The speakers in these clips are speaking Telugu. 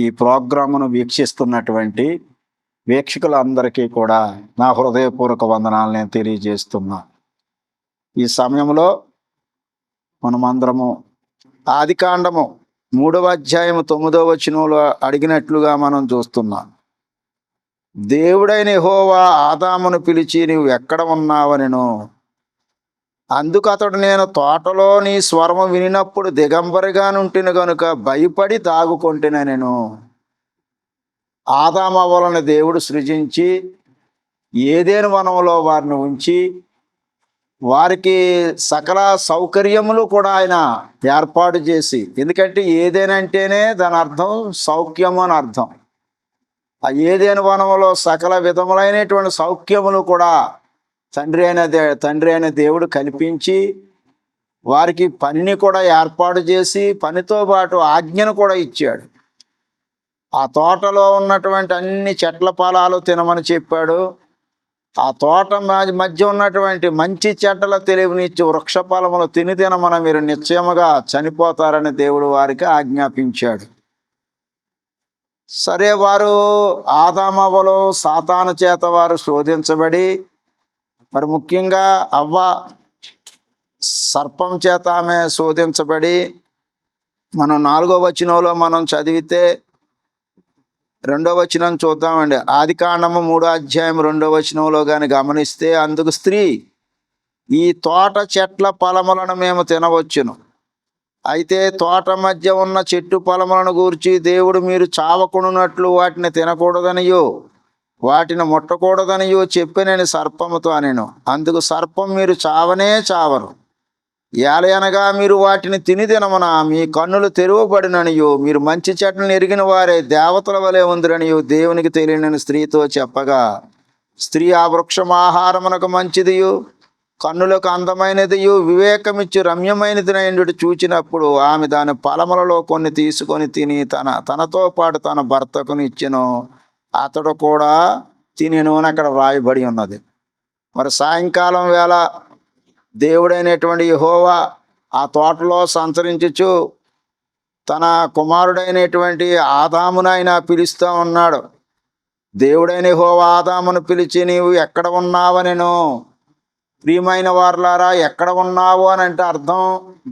ఈ ప్రోగ్రామును వీక్షిస్తున్నటువంటి వీక్షకులందరికీ కూడా నా హృదయపూర్వక వందనాలు నేను తెలియజేస్తున్నా. ఈ సమయంలో మనమందరము ఆదికాండము 3వ అధ్యాయము 9వ వచనంలో అడిగినట్లుగా మనం చూస్తున్నాం. దేవుడైన యెహోవా ఆదామును పిలిచి, నీవు ఎక్కడ ఉన్నావనెను. అందుకు అతడు, నేను తోటలో నీ స్వరము వినినప్పుడు దిగంబరిగా నుంటిని గనుక భయపడి దాగుకొంటినెను. ఆదామవ్వలను దేవుడు సృజించి ఏదెను వనంలో వారిని ఉంచి వారికి సకల సౌకర్యములు కూడా ఆయన ఏర్పాటు చేసి, ఎందుకంటే ఏదేనంటేనే దాని అర్థం సౌఖ్యము అని అర్థం. ఆ ఏదెను వనంలో సకల విధములైనటువంటి సౌఖ్యములు కూడా తండ్రి అయిన దేవుడు కల్పించి వారికి పనిని కూడా ఏర్పాటు చేసి పనితో పాటు ఆజ్ఞను కూడా ఇచ్చాడు. ఆ తోటలో ఉన్నటువంటి అన్ని చెట్ల ఫలాలు తినమని చెప్పాడు. ఆ తోట మధ్య ఉన్నటువంటి మంచి చెడ్డల తెలివినిచ్చి వృక్ష ఫలములు తినమని మీరు నిశ్చయముగా చనిపోతారని దేవుడు వారికి ఆజ్ఞాపించాడు. సరే, వారు ఆదామవ్వలు సాతాను చేత వారు శోధించబడి, మరి ముఖ్యంగా అవ్వ సర్పం చేత ఆమె శోధించబడి, మనం 4వ వచనంలో మనం చదివితే 2వ వచనం చూద్దామండి. ఆదికాండము 3వ అధ్యాయం 2వ వచనంలో కానీ గమనిస్తే, అందుకు స్త్రీ, ఈ తోట చెట్ల ఫలములను మేము తినవచ్చును, అయితే తోట మధ్య ఉన్న చెట్టు ఫలములను గూర్చి దేవుడు మీరు చావకుండునట్లు వాటిని తినకూడదనియో వాటిని ముట్టకూడదనియో చెప్పినని సర్పముతో అనెను. అందుకు సర్పం, మీరు చావనే చావరు, ఏలయనగా మీరు వాటిని తినమన మీ కన్నులు తెరవబడిననియో మీరు మంచి చెట్లను ఎరిగిన వారే దేవతల వలె ఉందిరనియో దేవునికి తెలియనని స్త్రీతో చెప్పగా, స్త్రీ ఆ వృక్షం ఆహారమునకు మంచిదియు కన్నులకు అందమైనదియు వివేకమిచ్చి రమ్యమైనది చూచినప్పుడు ఆమె దాని ఫలములలో కొన్ని తీసుకొని తిని తనతో పాటు తన భర్తకుని ఇచ్చెను, అతడు కూడా తినెను అని అక్కడ రాయబడి ఉన్నది. మరి సాయంకాలం వేళ దేవుడైనటువంటి యెహోవా ఆ తోటలో సంచరించుచు తన కుమారుడైనటువంటి ఆదామునైనా పిలుస్తూ ఉన్నాడు. దేవుడైన యెహోవా ఆదామును పిలిచి, నీవు ఎక్కడ ఉన్నావనెను. ప్రియమైన వారలారా, ఎక్కడ ఉన్నావు అని అంటే అర్థం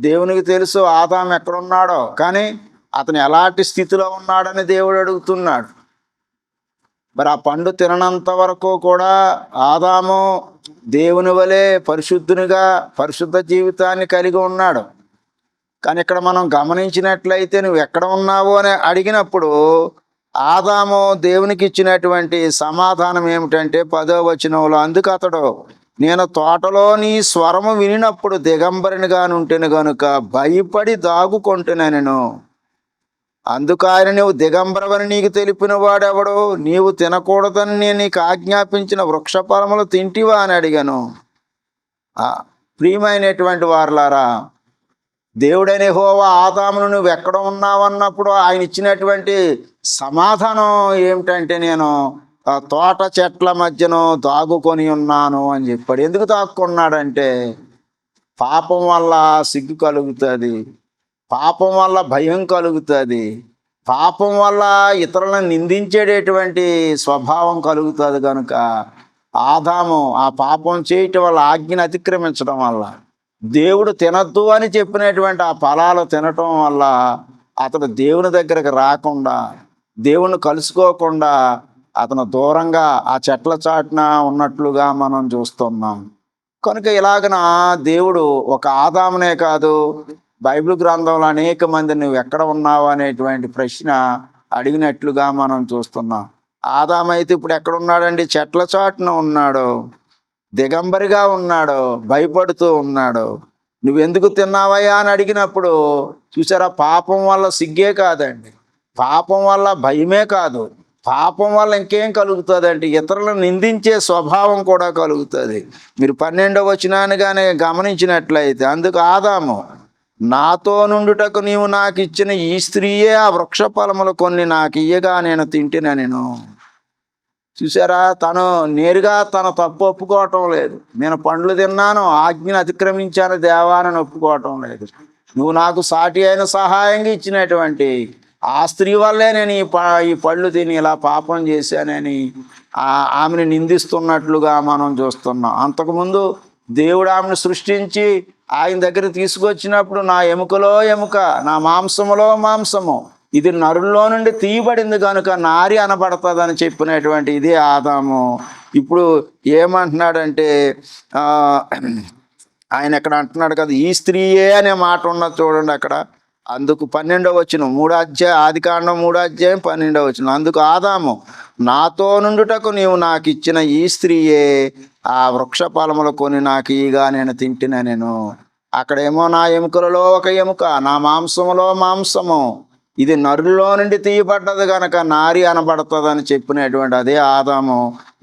దేవునికి తెలుసు ఆదాము ఎక్కడున్నాడో, కానీ అతను ఎలాంటి స్థితిలో ఉన్నాడని దేవుడు అడుగుతున్నాడు. మరి ఆ పండు తిననంత వరకు కూడా ఆదాము దేవుని వలె పరిశుద్ధునిగా పరిశుద్ధ జీవితాన్ని కలిగి ఉన్నాడు. కానీ ఇక్కడ మనం గమనించినట్లయితే, నువ్వు ఎక్కడ ఉన్నావు అని అడిగినప్పుడు ఆదాము దేవునికి ఇచ్చినటువంటి సమాధానం ఏమిటంటే 10వ వచనంలో, అందుకు అతడు, నేను తోటలో నీ స్వరము వినినప్పుడు దిగంబరినిగా నుంటెను గనుక భయపడి దాగుకొంటునెను. అందుకు ఆయన, నీవు దిగంబరవని నీకు తెలిపిన వాడెవడు, నీవు తినకూడదని నేను నీకు ఆజ్ఞాపించిన వృక్ష ఫలములు తింటివా అని అడిగాను. ప్రియమైనటువంటి వారలారా, దేవుడైన యెహోవా ఆదామును నువ్వు ఎక్కడ ఉన్నావన్నప్పుడు ఆయన ఇచ్చినటువంటి సమాధానం ఏమిటంటే, నేను తోట చెట్ల మధ్యను దాగుకొని ఉన్నాను అని చెప్పాడు. ఎందుకు దాక్కున్నాడంటే, పాపం వల్ల సిగ్గు కలుగుతుంది, పాపం వల్ల భయం కలుగుతుంది, పాపం వల్ల ఇతరులను నిందించేటటువంటి స్వభావం కలుగుతుంది. కనుక ఆదాము ఆ పాపం చేయటం వల్ల, ఆజ్ఞను అతిక్రమించడం వల్ల, దేవుడు తినద్దు అని చెప్పినటువంటి ఆ ఫలాలు తినటం వల్ల అతడు దేవుని దగ్గరకు రాకుండా, దేవుని కలుసుకోకుండా అతను దూరంగా ఆ చెట్ల చాటున ఉన్నట్లుగా మనం చూస్తున్నాం. కనుక ఇలాగన దేవుడు ఒక ఆదామునే కాదు, బైబిల్ గ్రంథంలో అనేక మంది నువ్వు ఎక్కడ ఉన్నావు అనేటువంటి ప్రశ్న అడిగినట్లుగా మనం చూస్తున్నాం. ఆదాము అయితే ఇప్పుడు ఎక్కడున్నాడండి? చెట్ల చాటున ఉన్నాడు, దిగంబరిగా ఉన్నాడు, భయపడుతూ ఉన్నాడు. నువ్వెందుకు తిన్నావయ్యా అని అడిగినప్పుడు చూసారా, పాపం వల్ల సిగ్గే కాదండి, పాపం వల్ల భయమే కాదు, పాపం వల్ల ఇంకేం కలుగుతుంది అంటే ఇతరులను నిందించే స్వభావం కూడా కలుగుతుంది. మీరు 12వ వచనాన్ని కానీ గమనించినట్లయితే, అందుకు ఆదాము, నాతో నుండుటకు నీవు నాకు ఇచ్చిన ఈ స్త్రీయే ఆ వృక్ష ఫలములు కొన్ని నాకు ఇయ్యగా నేను తింటినెను. చూసారా, తను నేరుగా తన తప్పు ఒప్పుకోవటం లేదు. నేను పండ్లు తిన్నాను, ఆజ్ఞను అతిక్రమించాను దేవా అని ఒప్పుకోవటం లేదు. నువ్వు నాకు సాటి అయిన సహాయంగా ఇచ్చినటువంటి ఆ స్త్రీ వల్లే నేను ఈ పళ్ళు తిని ఇలా పాపం చేశానని ఆమెను నిందిస్తున్నట్లుగా మనం చూస్తున్నాం. అంతకుముందు దేవుడు ఆమెను సృష్టించి ఆయన దగ్గర తీసుకొచ్చినప్పుడు నా ఎముకలో ఎముక, నా మాంసములో మాంసము, ఇది నరుల్లో నుండి తీయబడింది కనుక నారి అనబడుతుందని చెప్పినటువంటి ఇదే ఆదాము. ఇప్పుడు ఏమంటున్నాడంటే ఆయన ఎక్కడ అంటున్నాడు కదా, ఈ స్త్రీయే అనే మాట ఉన్నది చూడండి అక్కడ. అందుకు 12వ వచనం, 3 అధ్యాయం 12వ వచనం. అందుకు ఆదాము, నాతో నుండుటకు నీవు నాకు ఇచ్చిన ఈ స్త్రీయే ఆ వృక్ష ఫలములు కొని నాకు ఈగా నేను తింటిన. నేను అక్కడేమో నా ఎముకలలో ఒక ఎముక, నా మాంసములో మాంసము, ఇది నరుల్లో నుండి తీయబడ్డది కనుక నారి అనబడుతుందని చెప్పినటువంటి అదే ఆదాము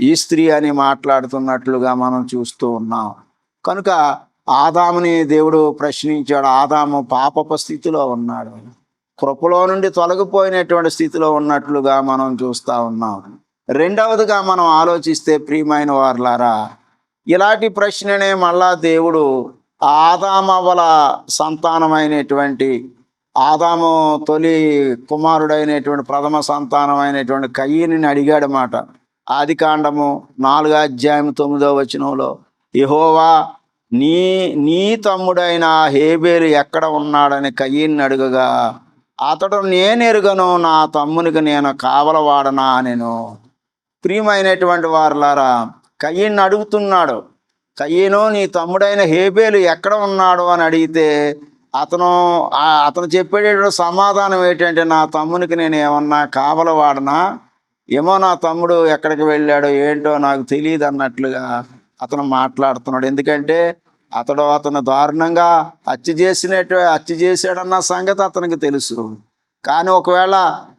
ఈ స్త్రీ అని మాట్లాడుతున్నట్లుగా మనం చూస్తూ ఉన్నాం. కనుక ఆదాముని దేవుడు ప్రశ్నించాడు. ఆదాము పాపపు స్థితిలో ఉన్నాడు, కృపలో నుండి తొలగిపోయినటువంటి స్థితిలో ఉన్నట్లుగా మనం చూస్తూ ఉన్నాం. రెండవదిగా మనం ఆలోచిస్తే ప్రియమైన వారులారా, ఇలాంటి ప్రశ్ననే మళ్ళా దేవుడు ఆదామవల సంతానమైనటువంటి ఆదాము తొలి కుమారుడైనటువంటి ప్రథమ సంతానమైనటువంటి కయీనుని అడిగాడు మాట. ఆదికాండము 4వ అధ్యాయం 9వ వచనంలో, యెహోవా నీ తమ్ముడైన హేబేలు ఎక్కడ ఉన్నాడని కయీన్ని అడుగగా, అతడు నేనెరుగను, నా తమ్మునికి నేను కావలవాడనా నేను. ప్రియమైనటువంటి వారులారా, కయీన్ని అడుగుతున్నాడు. కయీను, నీ తమ్ముడైన హేబేలు ఎక్కడ ఉన్నాడు అని అడిగితే అతను చెప్పేటటువంటి సమాధానం ఏంటంటే, నా తమ్మునికి నేను ఏమన్నా కావలవాడనా, ఏమో నా తమ్ముడు ఎక్కడికి వెళ్ళాడో ఏంటో నాకు తెలియదు అన్నట్లుగా అతను మాట్లాడుతున్నాడు. ఎందుకంటే అతను దారుణంగా హత్య చేశాడన్న సంగతి అతనికి తెలుసు. కానీ ఒకవేళ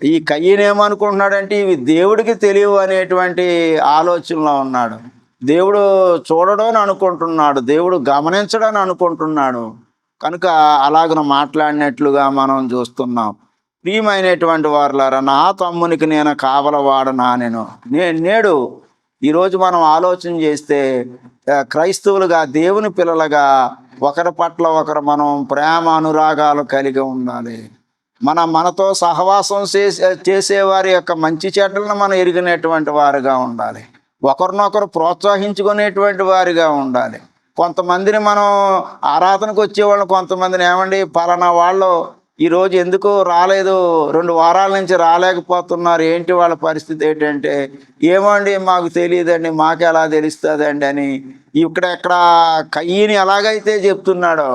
ఈ కయీను ఏమనుకుంటున్నాడంటే ఇవి దేవుడికి తెలియవు అనేటువంటి ఆలోచనలో ఉన్నాడు. దేవుడు చూడడని అనుకుంటున్నాడు, దేవుడు గమనించడని అనుకుంటున్నాడు. కనుక అలాగను మాట్లాడినట్లుగా మనం చూస్తున్నాం. ప్రియమైనటువంటి వారులారా, నా తమ్మునికి నేను కావలవాడనా నేడు ఈరోజు మనం ఆలోచన చేస్తే క్రైస్తవులుగా, దేవుని పిల్లలుగా ఒకరి పట్ల ఒకరు మనం ప్రేమ అనురాగాలు కలిగి ఉండాలి. మనతో సహవాసం చేసేవారి యొక్క మంచి చెడ్డలను మనం ఎరిగినటువంటి వారుగా ఉండాలి. ఒకరినొకరు ప్రోత్సహించుకునేటువంటి వారిగా ఉండాలి. కొంతమందిని మనం ఆరాధనకు వచ్చేవాళ్ళం, కొంతమందిని ఏమండి పలానా వాళ్ళు ఈరోజు ఎందుకు రాలేదు, 2 వారాల నుంచి రాలేకపోతున్నారు, ఏంటి వాళ్ళ పరిస్థితి ఏంటంటే, ఏమండి మాకు తెలియదండి, మాకు ఎలా తెలుస్తుందండి అని ఇక్కడ కయ్యని ఎలాగైతే చెప్తున్నాడో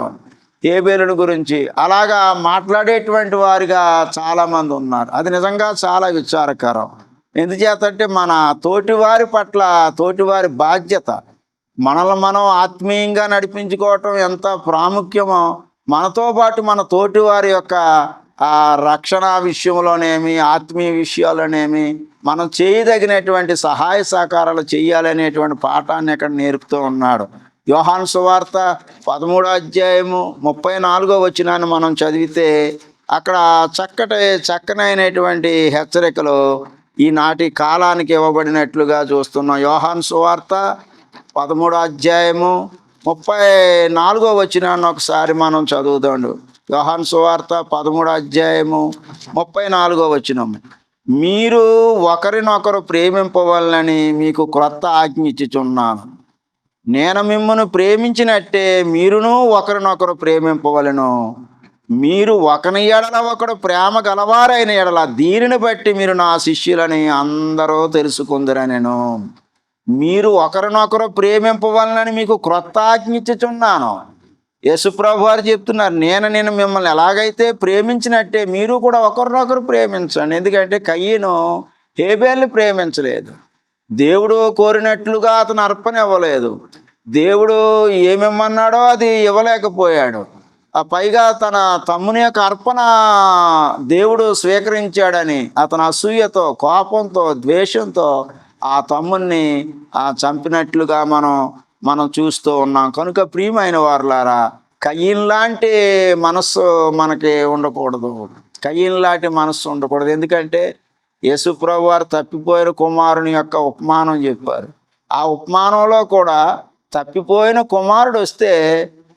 హేబేలుని గురించి, అలాగా మాట్లాడేటువంటి వారిగా చాలామంది ఉన్నారు. అది నిజంగా చాలా విచారకరం. ఎందుచేతంటే మన తోటివారి పట్ల తోటివారి బాధ్యత, మనల్ని మనం ఆత్మీయంగా నడిపించుకోవటం ఎంత ప్రాముఖ్యమో, మనతో పాటు మన తోటి వారి యొక్క రక్షణ విషయంలోనేమి, ఆత్మీయ విషయాల్లోనేమి మనం చేయదగినటువంటి సహాయ సహకారాలు చేయాలనేటువంటి పాఠాన్ని ఇక్కడ నేర్పుతూ ఉన్నాడు. యోహాను సువార్త 13వ అధ్యాయము 34వ వచనాన్ని మనం చదివితే అక్కడ చక్కనైనటువంటి హెచ్చరికలు ఈనాటి కాలానికి ఇవ్వబడినట్లుగా చూస్తున్నాం. యోహాను సువార్త 13వ అధ్యాయము 34వ వచనాన్ని ఒకసారి మనం చదువుదాం. యోహాను సువార్త 13వ అధ్యాయము 34వ వచనం. మీరు ఒకరినొకరు ప్రేమింపవలనని మీకు క్రొత్త ఆజ్ఞ ఇచ్చుచున్నాను. నేను మిమ్మల్ని ప్రేమించినట్టే మీరును ఒకరినొకరు ప్రేమింపవలను. మీరు ఒకని ఎడల ఒకడు ప్రేమ గలవారైన ఎడల దీనిని బట్టి మీరు నా శిష్యులని అందరూ తెలుసుకుందరనెను. మీరు ఒకరినొకరు ప్రేమింపవలనని మీకు క్రొత్త ఆజ్ఞ ఇచ్చుచున్నాను. యేసుప్రభు వారు చెప్తున్నారు, నేను మిమ్మల్ని ఎలాగైతే ప్రేమించినట్టే మీరు కూడా ఒకరినొకరు ప్రేమించండి. ఎందుకంటే కయ్యను హేబేల్ని ప్రేమించలేదు, దేవుడు కోరినట్లుగా అతను అర్పణ ఇవ్వలేదు, దేవుడు ఏమిమ్మన్నాడో అది ఇవ్వలేకపోయాడు. పైగా తన తమ్ముని యొక్క అర్పణ దేవుడు స్వీకరించాడని అతను అసూయతో, కోపంతో, ద్వేషంతో ఆ తమ్ముని చంపినట్లుగా మనం చూస్తూ ఉన్నాం. కనుక ప్రియమైన వారులారా, కయ్యను లాంటి మనస్సు మనకి ఉండకూడదు, కయ్యను లాంటి మనస్సు ఉండకూడదు. ఎందుకంటే యేసుప్రభు వారు తప్పిపోయిన కుమారుని యొక్క ఉపమానం చెప్పారు. ఆ ఉపమానంలో కూడా తప్పిపోయిన కుమారుడు వస్తే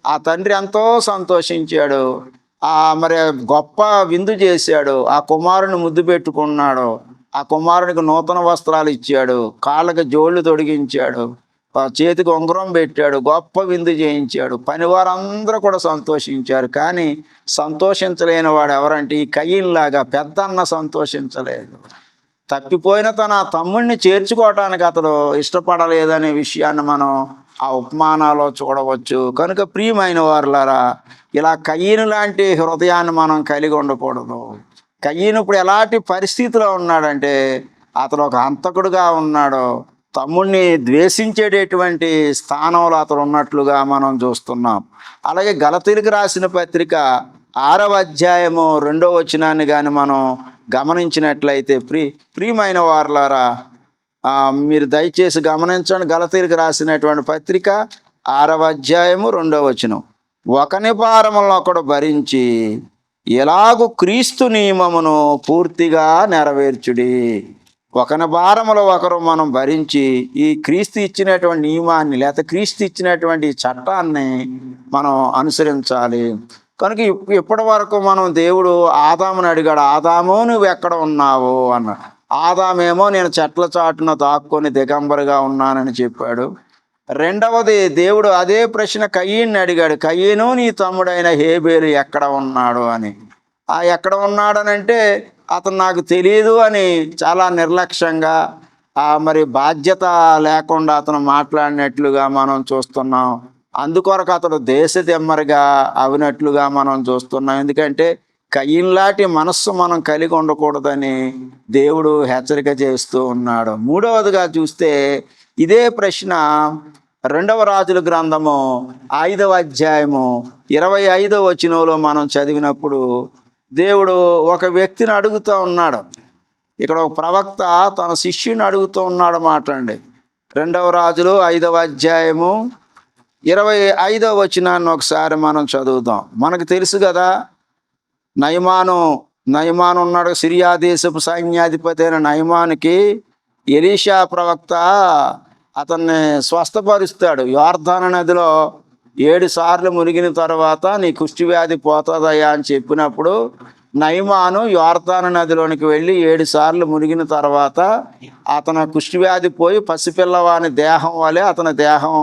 ఆ తండ్రి ఎంతో సంతోషించాడు. మరి గొప్ప విందు చేశాడు. ఆ కుమారుని ముద్దు పెట్టుకున్నాడు. ఆ కుమారునికి నూతన వస్త్రాలు ఇచ్చాడు, కాళ్ళకి జోళ్ళు తొడిగించాడు, చేతికి ఉంగరం పెట్టాడు, గొప్ప విందు చేయించాడు. పనివారందరూ కూడా సంతోషించారు. కానీ సంతోషించలేని వాడు ఎవరంటే ఈ కయీనులాగా పెద్దన్న సంతోషించలేదు. తప్పిపోయిన తన తమ్ముడిని చేర్చుకోవటానికి అతడు ఇష్టపడలేదనే విషయాన్ని మనం ఆ ఉపమానాల్లో చూడవచ్చు. కనుక ప్రియమైన వారులారా, ఇలా కయీను లాంటి హృదయాన్ని మనం కలిగి ఉండకూడదు. కయీను ఇప్పుడు ఎలాంటి పరిస్థితిలో ఉన్నాడంటే అతడు ఒక హంతకుడుగా ఉన్నాడు. తమ్ముడిని ద్వేషించేటటువంటి స్థానంలో అతడు ఉన్నట్లుగా మనం చూస్తున్నాం. అలాగే గలతీయులకు రాసిన పత్రిక 6వ అధ్యాయము 2వ వచనాన్ని కానీ మనం గమనించినట్లయితే, ప్రియమైన వారులారా, మీరు దయచేసి గమనించండి. గలతీయులకు రాసినటువంటి పత్రిక 6వ అధ్యాయము 2వ వచనం. ఒకని భారములను ఒకడు భరించి ఎలాగూ క్రీస్తు నియమమును పూర్తిగా నెరవేర్చుడి. ఒకని భారములో ఒకరు మనం భరించి ఈ క్రీస్తు ఇచ్చినటువంటి నియమాన్ని లేకపోతే క్రీస్తు ఇచ్చినటువంటి చట్టాన్ని మనం అనుసరించాలి. కనుక ఇప్పటి వరకు మనం దేవుడు ఆదాముని అడిగాడు, ఆదాము నువ్వు ఎక్కడ ఉన్నావు అన్నాడు. ఆదామేమో నేను చెట్ల చాటున దాక్కొని దిగంబరిగా ఉన్నానని చెప్పాడు. రెండవది దేవుడు అదే ప్రశ్న కయీన్ని అడిగాడు, కయీను నీ తమ్ముడైన హేబేలు ఎక్కడ ఉన్నాడు అని. ఎక్కడ ఉన్నాడనంటే అతను నాకు తెలియదు అని చాలా నిర్లక్ష్యంగా మరి బాధ్యత లేకుండా అతను మాట్లాడినట్లుగా మనం చూస్తున్నాం. అందుకొరకు అతడు దేశదిమ్మరిగా అవినట్లుగా మనం చూస్తున్నాం. ఎందుకంటే కయీన్లాంటి మనస్సు మనం కలిగి ఉండకూడదని దేవుడు హెచ్చరిక చేస్తూ ఉన్నాడు. మూడవదిగా చూస్తే ఇదే ప్రశ్న 2వ రాజుల గ్రంథము 5వ అధ్యాయము 25వ వచనంలో మనం చదివినప్పుడు దేవుడు ఒక వ్యక్తిని అడుగుతూ ఉన్నాడు. ఇక్కడ ఒక ప్రవక్త తన శిష్యుని అడుగుతూ ఉన్నాడు మాట అండి. 2వ రాజులు 5వ అధ్యాయము 25వ వచనాన్ని ఒకసారి మనం చదువుదాం. మనకు తెలుసు కదా, నయమాను ఉన్నాడు. సిరియా దేశపు సైన్యాధిపతి అయిన నయమానుకి ఎలీషా ప్రవక్త అతన్ని స్వస్థపరుస్తాడు. యోర్దాను నదిలో 7 సార్లు మునిగిన తర్వాత నీ కుష్టి వ్యాధి పోతుందయ్యా అని చెప్పినప్పుడు నయమాను యోర్దాను నదిలోనికి వెళ్ళి 7 సార్లు మునిగిన తర్వాత అతని కుష్టి వ్యాధి పోయి పసిపిల్లవాని దేహం వలె అతని దేహం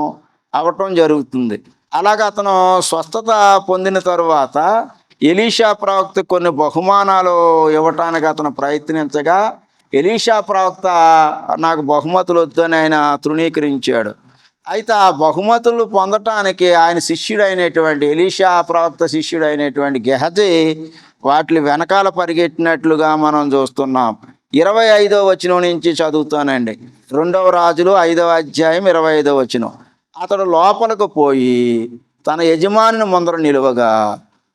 అవటం జరుగుతుంది. అలాగ అతను స్వస్థత పొందిన తరువాత ఎలీషా ప్రవక్త కొన్ని బహుమానాలు ఇవ్వటానికి అతను ప్రయత్నించగా ఎలీషా ప్రవక్త నాకు బహుమతులు వద్దని ఆయన తృణీకరించాడు. అయితే ఆ బహుమతులు పొందటానికి ఆయన శిష్యుడైనటువంటి ఎలీషా ప్రవక్త శిష్యుడైనటువంటి గెహజీ వాటి వెనకాల పరిగెట్టినట్లుగా మనం చూస్తున్నాం. 25వ వచనం నుంచి చదువుతానండి. 2వ రాజులు 5వ అధ్యాయం 25వ వచనం. అతడు లోపలకు పోయి తన యజమానిని ముందర నిలువగా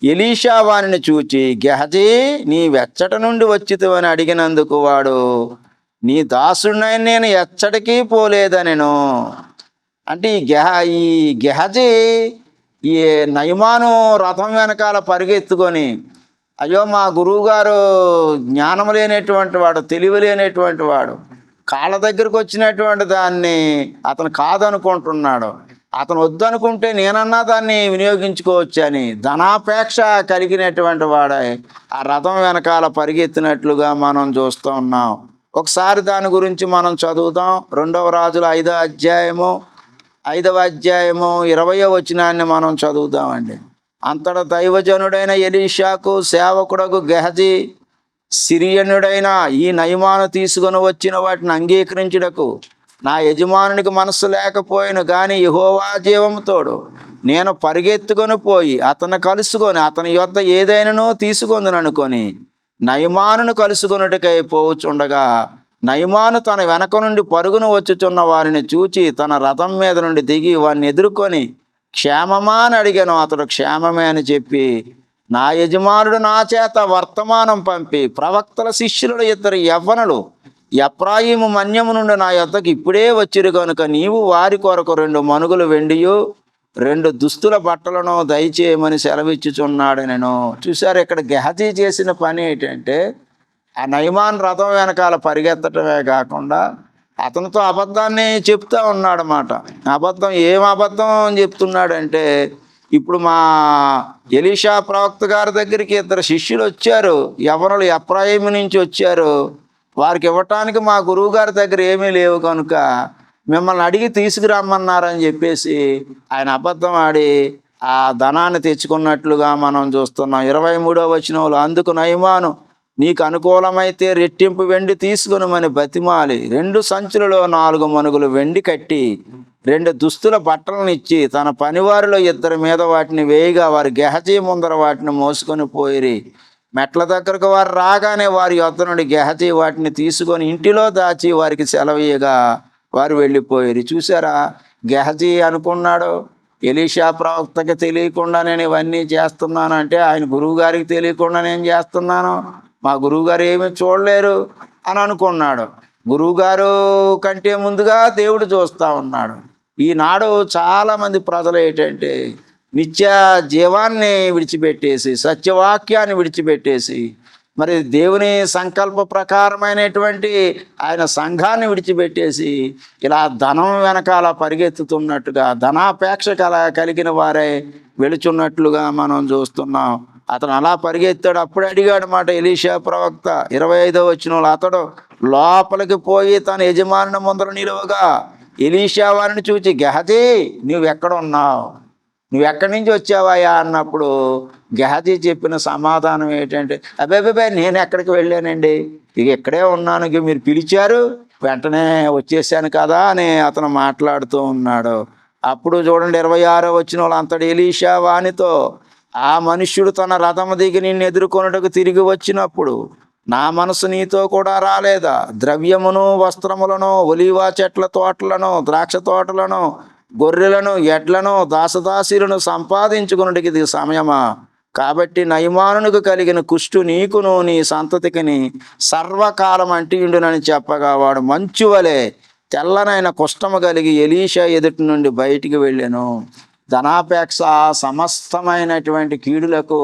ఎలీషా వానిని చూచి, గెహజీ నీ వెచ్చట నుండి వచ్చితివని అడిగినందుకు వాడు, నీ దాసుడినైన నేను ఎచ్చటికీ పోలేదనెను. అంటే ఈ గెహజీ ఈ నయమాను రథం వెనకాల పరిగెత్తుకొని, అయ్యో మా గురువుగారు జ్ఞానం లేనటువంటి వాడు, తెలివి లేనటువంటి వాడు, కాళ్ళ దగ్గరకు వచ్చినటువంటి దాన్ని అతను కాదనుకుంటున్నాడు. అతను వద్దనుకుంటే నేనన్నా దాన్ని వినియోగించుకోవచ్చు అని ధనాపేక్ష కలిగినటువంటి వాడే ఆ రథం వెనకాల పరిగెత్తినట్లుగా మనం చూస్తూ ఉన్నాం. ఒకసారి దాని గురించి మనం చదువుదాం. 2వ రాజుల 5వ అధ్యాయము 20వ వచనాన్ని మనం చదువుదామండి. అంతటా దైవజనుడైన ఎలీషాకు సేవకుడకు గెహజీ, సిరియనుడైన ఈ నయమాను తీసుకొని వచ్చిన వాటిని అంగీకరించుటకు నా యజమానునికి మనస్సు లేకపోయిన కానీ యెహోవా జీవము తోడు నేను పరిగెత్తుకొని పోయి అతను కలుసుకొని అతని యొద్ద ఏదైనానో తీసుకొందును అనుకొని నయమానును కలుసుకొనుటకై పోవుచుండగా నయమాను తన వెనక నుండి పరుగును వచ్చుచున్న వారిని చూచి తన రథం మీద నుండి దిగి వారిని ఎదుర్కొని క్షేమమా అని అడిగాను. అతడు క్షేమమే అని చెప్పి, నా యజమానుడు నా చేత వర్తమానం పంపి ప్రవక్తల శిష్యుల 2 యవ్వనులు ఎఫ్రాయిము మన్యము నుండి నా యొద్దకు ఇప్పుడే వచ్చిరు కనుక నీవు వారి కొరకు 2 మనుగులు వెండియు 2 దుస్తుల బట్టలను దయచేయమని సెలవిచ్చుచున్నాడు. నేను చూశారు, ఇక్కడ గెహజీ చేసిన పని ఏంటంటే ఆ నయమాన్ రథం వెనకాల పరిగెత్తటమే కాకుండా అతనితో అబద్ధాన్ని చెప్తా ఉన్నాడు అన్నమాట. ఏం అబద్ధం చెప్తున్నాడంటే ఇప్పుడు మా ఎలీషా ప్రవక్త గారి దగ్గరికి ఇద్దరు శిష్యులు వచ్చారు, యవనులు ఎఫ్రాయిము నుంచి వచ్చారు. వారికి ఇవ్వటానికి మా గురువు గారి దగ్గర ఏమీ లేవు కనుక మిమ్మల్ని అడిగి తీసుకురమ్మన్నారని చెప్పేసి ఆయన అబద్ధం ఆడి ఆ ధనాన్ని తెచ్చుకున్నట్లుగా మనం చూస్తున్నాం. 23వ వచనంలో, అందుకు నయమాను నీకు అనుకూలమైతే రెట్టింపు వెండి తీసుకునమని బతిమాలి 2 సంచులలో 4 మణుగులు వెండి కట్టి 2 దుస్తుల బట్టలను ఇచ్చి తన పనివారిలో 2 మీద వాటిని వేయగా వారి గెహజీ ముందర వాటిని మోసుకొని పోయిరి. మెట్ల దగ్గరకు వారు రాగానే వారి యొద్ద నుండి గెహజీ వాటిని తీసుకొని ఇంటిలో దాచి వారికి సెలవీయగా వారు వెళ్ళిపోయిరి. చూసారా, గెహజీ అనుకున్నాడు ఎలీషా ప్రవక్తకి తెలియకుండా నేను ఇవన్నీ చేస్తున్నాను అంటే, ఆయన గురువు గారికి తెలియకుండా నేను చేస్తున్నాను, మా గురువుగారు ఏమీ చూడలేరు అని అనుకున్నాడు. గురువుగారు కంటే ముందుగా దేవుడు చూస్తూ ఉన్నాడు. ఈనాడు చాలామంది ప్రజలు ఏంటంటే నిత్య జీవాన్ని విడిచిపెట్టేసి, సత్యవాక్యాన్ని విడిచిపెట్టేసి, మరి దేవుని సంకల్ప ప్రకారమైనటువంటి ఆయన సంఘాన్ని విడిచిపెట్టేసి ఇలా ధనం వెనకాల పరిగెత్తుతున్నట్టుగా, ధనాపేక్ష కలిగిన వారే వెళుచున్నట్లుగా మనం చూస్తున్నాం. అతను అలా పరిగెత్తాడు. అప్పుడు అడిగాడు మాట ఎలీషా ప్రవక్త 25వ వచనంలో, అతడు లోపలికి పోయి తన యజమాని ముందర నిలువగా ఎలీషా వారిని చూచి, గెహజీ నువ్వెక్కడ ఉన్నావు, నువ్వెక్కడి నుంచి వచ్చావయ్యా అన్నప్పుడు గెహజీ చెప్పిన సమాధానం ఏంటంటే, అబ్బాయి నేను ఎక్కడికి వెళ్ళానండి, ఇక ఇక్కడే ఉన్నాను, ఇక మీరు పిలిచారు వెంటనే వచ్చేసాను కదా అని అతను మాట్లాడుతూ ఉన్నాడు. అప్పుడు చూడండి 26వ వచనంలో, అంతటి ఎలీషా వానితో, ఆ మనుష్యుడు తన రథము దిగి నిన్ను ఎదుర్కొనుటకు తిరిగి వచ్చినప్పుడు నా మనసు నీతో కూడా రాలేదా? ద్రవ్యమును వస్త్రములను ఒలీవా చెట్ల తోటలను ద్రాక్ష తోటలను గొర్రెలను ఎడ్లను దాసదాసీలను సంపాదించుకున్నటికి ఇది సమయమా? కాబట్టి నయమానునికి కలిగిన కుష్టు నీకును నీ సంతతికిని సర్వకాలం అంటియుండునని చెప్పగా వాడు మంచు వలె తెల్లనైన కుష్టము కలిగి ఎలీషా ఎదుటి నుండి బయటికి వెళ్ళాను. ధనాపేక్ష సమస్తమైనటువంటి కీడులకు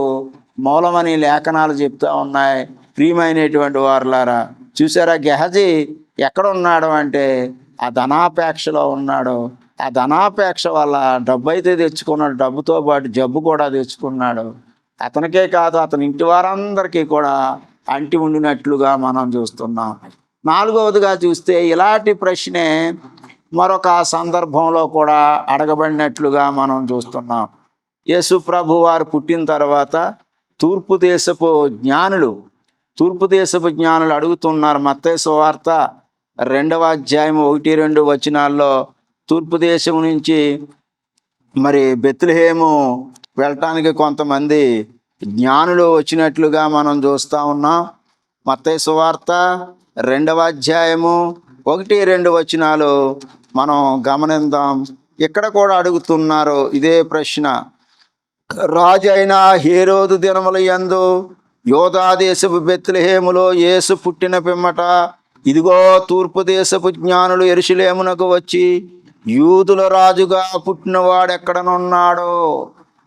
మూలమని లేఖనాలు చెప్తా ఉన్నాయి. ప్రియమైనటువంటి వారులారా, చూసారా, గెహజీ ఎక్కడ ఉన్నాడు అంటే ఆ ధనాపేక్షలో ఉన్నాడు. ఆ ధనాపేక్ష వల్ల డబ్బు అయితే తెచ్చుకున్నాడు, డబ్బుతో పాటు జబ్బు కూడా తెచ్చుకున్నాడు. అతనికే కాదు, అతని ఇంటి వారందరికీ కూడా అంటి ఉండినట్లుగా మనం చూస్తున్నాం. 4వదిగా చూస్తే ఇలాంటి ప్రశ్నే మరొక సందర్భంలో కూడా అడగబడినట్లుగా మనం చూస్తున్నాం. యేసు ప్రభు వారు పుట్టిన తర్వాత తూర్పు దేశపు జ్ఞానులు అడుగుతున్నారు. మత్తయి సువార్త 2వ అధ్యాయం 1-2 వచనాల్లో తూర్పు దేశం నుంచి మరి బెత్లెహేము వెళ్ళటానికి కొంతమంది జ్ఞానులు వచ్చినట్లుగా మనం చూస్తూ ఉన్నాం. మత్తయి సువార్త 2వ అధ్యాయము 1-2 వచనాలు మనం గమనిద్దాం. ఇక్కడ కూడా అడుగుతున్నారు ఇదే ప్రశ్న. రాజు అయిన హేరోదు దినముల యందు యోధా దేశపు బెత్లెహేములో యేసు పుట్టిన పిమ్మట ఇదిగో తూర్పు దేశపు జ్ఞానులు యెరూషలేమునకు వచ్చి యూదుల రాజుగా పుట్టినవాడు ఎక్కడనున్నాడో.